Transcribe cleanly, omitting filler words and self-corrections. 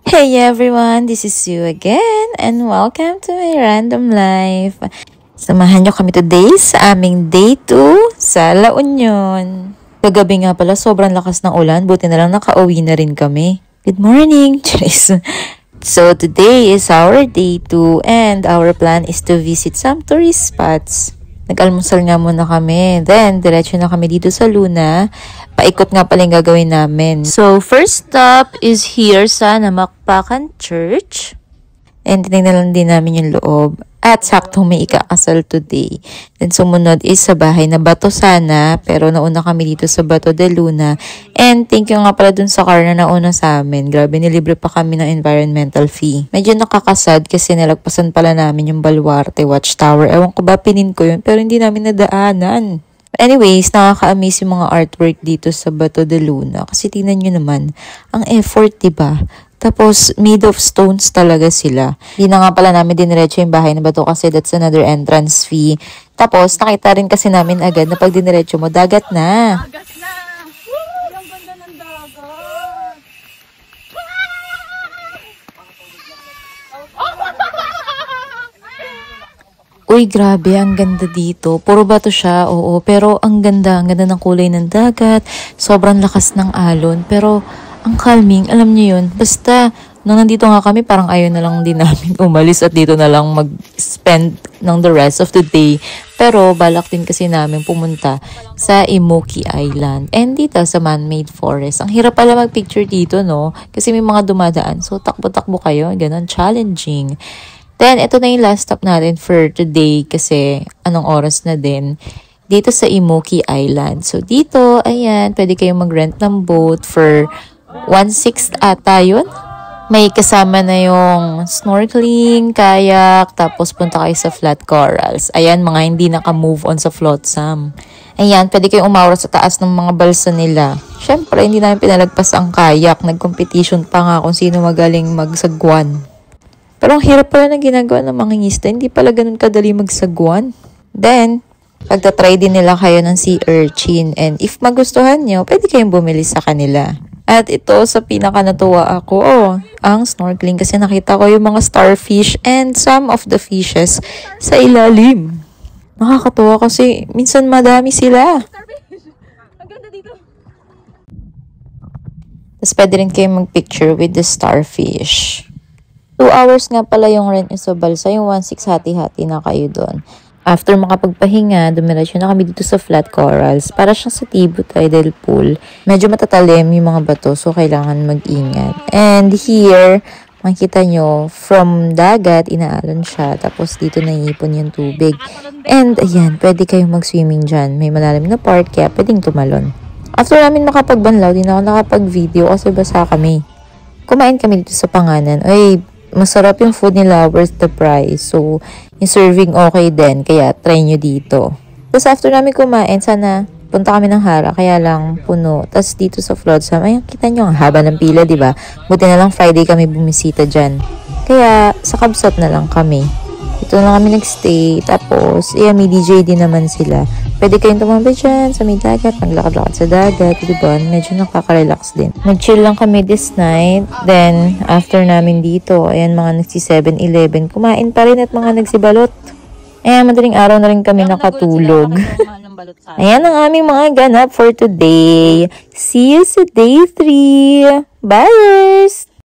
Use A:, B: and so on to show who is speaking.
A: Hey everyone, this is Sue again and welcome to my random life. Samahan nyo kami today sa aming day 2 sa La Union. Kagabi nga pala sobrang lakas ng ulan, buti na lang nakauwi na rin kami. Good morning, Trace. So today is our day 2 and our plan is to visit some tourist spots. Nag-almusal nga muna kami. Then, diretso na kami dito sa Luna. Paikot nga pala yung gagawin namin. So, first stop is here sa Namakpakan Church. And tinignan lang din namin yung loob. At saktong may ikakasal today. Then, sumunod is sa bahay na Bato Sana. Pero nauna kami dito sa Bato de Luna. And thank you nga pala dun sa car na nauna sa amin. Grabe, nilibre pa kami ng environmental fee. Medyo nakakasad kasi nilagpasan pala namin yung Baluarte Watchtower. Ewan ko ba, pinin ko yun. Pero hindi namin nadaanan. Anyways, nakaka-amaze yung mga artwork dito sa Bato de Luna. Kasi tingnan nyo naman, ang effort, diba? Tapos, made of stones talaga sila. Hindi na nga pala namin diniretso yung bahay na Bato kasi that's another entrance fee. Tapos, nakita rin kasi namin agad na pag diniretso mo, dagat na.
B: Dagat na! Woo! Ang ganda ng dagat!
A: Uy, grabe, ang ganda dito. Puro bato siya, oo. Pero ang ganda ng kulay ng dagat. Sobrang lakas ng alon. Pero, ang calming, alam niyo yun. Basta, nung nandito nga kami, parang ayaw na lang din namin umalis at dito na lang mag-spend ng the rest of the day. Pero, balak din kasi namin pumunta sa Imoki Island. And dito sa man-made forest. Ang hirap pala mag-picture dito, no? Kasi may mga dumadaan. So, takbo-takbo kayo. Ganon, challenging. Then, ito na yung last stop natin for today kasi anong oras na din. Dito sa Imoki Island. So, dito, ayan, pwede kayong mag-rent ng boat for 1/6 ata yun. May kasama na yung snorkeling, kayak, tapos punta kayo sa flat corals. Ayan, mga hindi naka-move on sa flotsam. Ayan, pwede kayong umawra sa taas ng mga balsa nila. Siyempre, hindi namin pinalagpas ang kayak. Nag-competition pa nga kung sino magaling magsagwan. Pero ang hirap pala na ginagawa ng mga ngista. Hindi pala ganun kadali magsagwan. Then, pagtatry din nila kayo ng sea urchin. And if magustuhan nyo, pwede kayong bumili sa kanila. At ito sa pinaka natuwa ako, ang snorkeling kasi nakita ko yung mga starfish and some of the fishes sa ilalim. Nakakatuwa kasi minsan madami sila.
B: Starfish! Ang ganda dito!
A: Tapos pwede rin kayong mag-picture with the starfish. 2 hours nga pala yung rent nyo sa balsa, yung 1/6 hati-hati na kayo doon. After makapagpahinga, dumiretso na kami dito sa flat corals. Para siyang sa Tibu Tidal Pool. Medyo matatalim yung mga bato, so kailangan mag-ingat. And here, makikita nyo, from dagat, inaalon siya. Tapos dito naiipon yung tubig. And ayan, pwede kayong mag-swimming dyan. May malalim na part, kaya pwedeng tumalon. After namin makapagbanlaw, di na ako nakapag-video kasi basa kami. Kumain kami dito sa Panganan. Ay, masarap yung food nila, worth the price. So, yung serving okay din, kaya try nyo dito. Tapos after namin kumain, sana punta kami ng Hara, kaya lang puno. Tapos dito sa Flotsam, ayun, kita nyo, ang haba ng pila, diba? Buti na lang Friday kami bumisita dyan. Kaya, sa Kabsat na lang kami. Ito na lang kami nagstay. Tapos, may DJ din naman sila. Pwede kayong tumambay dyan sa may dagat, maglakad-lakad sa dagat, diba? Medyo nakaka-relax din. Nag-chill lang kami this night. Then, after namin dito, ayan, mga nagsi 7-Eleven. Kumain pa rin at mga nagsibalot. Ayan, madaling araw na rin kami nakatulog. Ayan ang aming mga ganap for today. See you sa day 3. Bye!